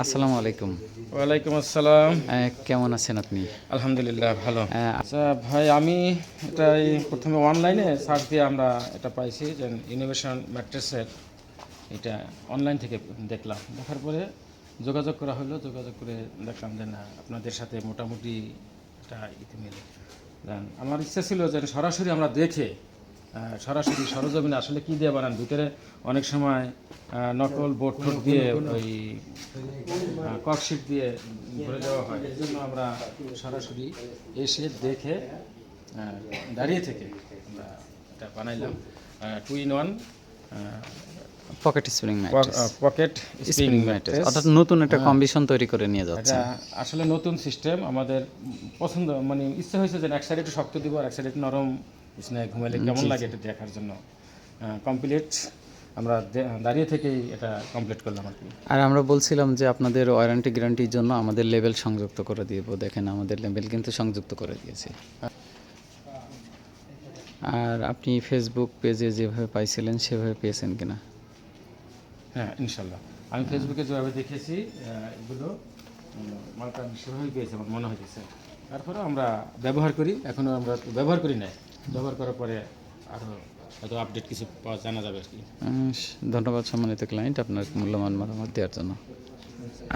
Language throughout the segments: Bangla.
আসসালামু আলাইকুম। ওয়ালাইকুম আসসালাম। কেমন আছেন আপনি? আলহামদুলিল্লাহ ভালো। আচ্ছা ভাই, আমি এটাই প্রথমে অনলাইনে সার্চ দিয়ে আমরা এটা পাইছি যে ইনোভেশন ম্যাট্রেসের, এটা অনলাইন থেকে দেখলাম। দেখার পরে যোগাযোগ করা হলো, যোগাযোগ করে দেখলাম যে না, আপনাদের সাথে মোটামুটি এটা ইতি মিলে। আমার ইচ্ছা ছিল যে সরাসরি আমরা দেখে সরাসরি সরজমিনে আসলে কী দিয়ে বানান। ভিতরে অনেক সময় নকল বোর্ড টোট দিয়ে ওই ককশিট দিয়ে ভরে দেওয়া হয়। এই জন্য আমরা সরাসরি এসে দেখে দাঁড়িয়ে থেকে আমরা এটা বানাইলাম 2-in-1 pocket spring mattress. Pocket spring mattress, অর্থাৎ নতুন একটা কম্বিনেশন তৈরি করে নিয়ে যাচ্ছে। এটা আসলে নতুন সিস্টেম, আমাদের পছন্দ, মানে ইচ্ছা হয়েছে যে এক সাইডে একটু শক্ত দিব আর এক সাইডে একটু নরম, বিছানায় ঘুমাইলে কেমন লাগে এটা দেখার জন্য কমপ্লিট আমরা দাঁড়িয়ে থেকেই এটা কমপ্লিট করলাম আর কি। আর আমরা বলছিলাম যে আপনাদের ওয়ারেন্টি গ্যারান্টির জন্য আমাদের লেবেল সংযুক্ত করে দিব। দেখেন আমাদের লেবেল কিন্তু সংযুক্ত করে দিয়েছি। আর আপনি ফেসবুক পেজে যেভাবে পাইছিলেন সেভাবে পেয়েছেন কিনা? হ্যাঁ, ইনশাল্লাহ আমি ফেসবুকে যেভাবে দেখেছি এগুলো মালটা আমি সেভাবেই পেয়েছি আমার মনে হয়েছে। তারপরে আমরা ব্যবহার করি, এখনও আমরা ব্যবহার করি না, ব্যবহার করার পরে আরও হয়তো আপডেট কিছু জানা যাবে আর কি। ধন্যবাদ সম্মানিত ক্লায়েন্ট, আপনার মূল্যবান মতামত দেওয়ার জন্য।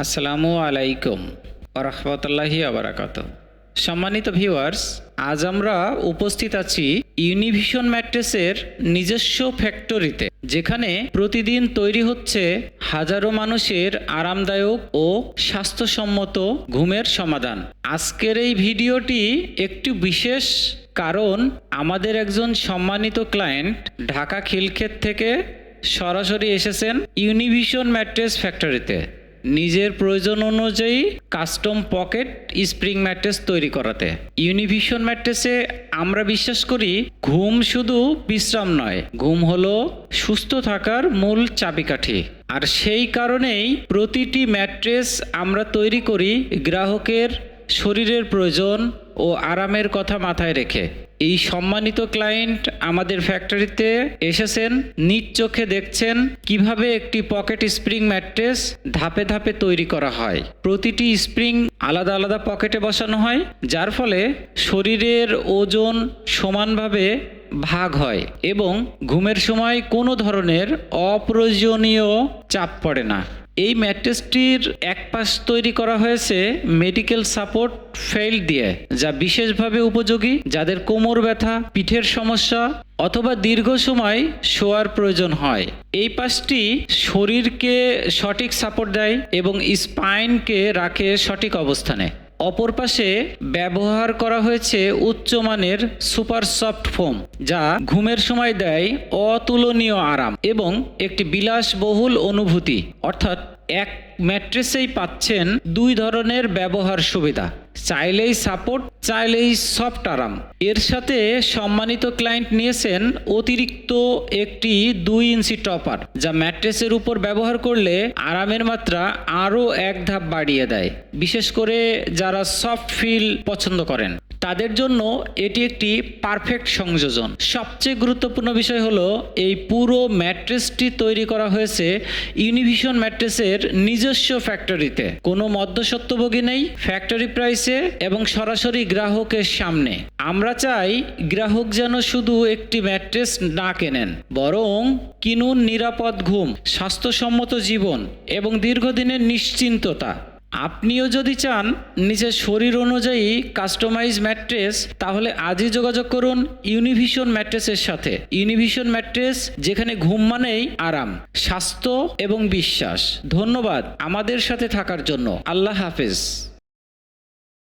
আসসালামু আলাইকুম ওয়া রাহমাতুল্লাহি ওয়া বারাকাতুহু। সম্মানিত ভিউয়ার্স, আজ আমরা উপস্থিত আছি ইউনিভিশন ম্যাট্রেসের নিজস্ব ফ্যাক্টরিতে, যেখানে প্রতিদিন তৈরি হচ্ছে হাজারো মানুষের আরামদায়ক ও স্বাস্থ্যসম্মত ঘুমের সমাধান। আজকের এই ভিডিওটি একটু বিশেষ, কারণ আমাদের একজন সম্মানিত ক্লায়েন্ট ঢাকা খিলক্ষেত থেকে সরাসরি এসেছেন ইউনিভিশন ম্যাট্রেস ফ্যাক্টরিতে নিজের প্রয়োজন অনুযায়ী কাস্টম পকেট স্প্রিং ম্যাট্রেস তৈরি করাতে। ইউনিভিশন ম্যাট্রেসে আমরা বিশ্বাস করি ঘুম শুধু বিশ্রাম নয়, ঘুম হলো সুস্থ থাকার মূল চাবিকাঠি। আর সেই কারণেই প্রতিটি ম্যাট্রেস আমরা তৈরি করি গ্রাহকের শরীরের প্রয়োজন ও আরামের কথা মাথায় রেখে। এই সম্মানিত ক্লায়েন্ট আমাদের ফ্যাক্টরিতে এসেছেন, নিজ চোখে দেখছেন কিভাবে একটি পকেট স্প্রিং ম্যাট্রেস ধাপে ধাপে তৈরি করা হয়। প্রতিটি স্প্রিং আলাদা আলাদা পকেটে বসানো হয়, যার ফলে শরীরের ওজন সমানভাবে ভাগ হয় এবং ঘুমের সময় কোনো ধরনের অপ্রয়োজনীয় চাপ পড়ে না। এই ম্যাট্রেসটির এক পাশ তৈরি করা হয়েছে মেডিকেল সাপোর্ট ফেল দিয়ে, যা বিশেষভাবে উপযোগী যাদের কোমর ব্যথা, পিঠের সমস্যা অথবা দীর্ঘ সময় শোয়ার প্রয়োজন হয়। এই পাশটি শরীরকে সঠিক সাপোর্ট দেয় এবং স্পাইনকে রাখে সঠিক অবস্থানে। অপর পাশে ব্যবহার করা হয়েছে উচ্চমানের সুপার সফট ফোম, যা ঘুমের সময় দেয় অতুলনীয় আরাম এবং একটি বিলাসবহুল অনুভূতি। অর্থাৎ এক ম্যাট্রেসেই পাচ্ছেন দুই ধরনের ব্যবহার সুবিধা, চাইলেই সাপোর্ট, চাইলেই সফট আরাম। এর সাথে সম্মানিত ক্লায়েন্ট নিয়েছেন অতিরিক্ত একটি 2 ইঞ্চি টপার, যা ম্যাট্রেসের উপর ব্যবহার করলে আরামের মাত্রা আরও এক ধাপ বাড়িয়ে দেয়। বিশেষ করে যারা সফট ফিল পছন্দ করেন তাদের জন্য এটি একটি পারফেক্ট সংযোজন। সবচেয়ে গুরুত্বপূর্ণ বিষয় হলো এই পুরো ম্যাট্রেসটি তৈরি করা হয়েছে ইউনিভিশন ম্যাট্রেসের নিজস্ব ফ্যাক্টরিতে। কোনো মধ্যস্বত্বভোগী নেই, ফ্যাক্টরি প্রাইসে এবং সরাসরি গ্রাহকের সামনে। আমরা চাই গ্রাহক যেন শুধু একটি ম্যাট্রেস না কেনেন, বরং কিনুন নিরাপদ ঘুম, স্বাস্থ্যসম্মত জীবন এবং দীর্ঘদিনের নিশ্চিন্ততা। আপনিও যদি চান নিজের শরীর অনুযায়ী কাস্টমাইজ ম্যাট্রেস, তাহলে আজই যোগাযোগ করুন ইউনিভিশন ম্যাট্রেসের সাথে। ইউনিভিশন ম্যাট্রেস, যেখানে ঘুম মানেই আরাম, স্বাস্থ্য এবং বিশ্বাস। ধন্যবাদ আমাদের সাথে থাকার জন্য। আল্লাহ হাফেজ।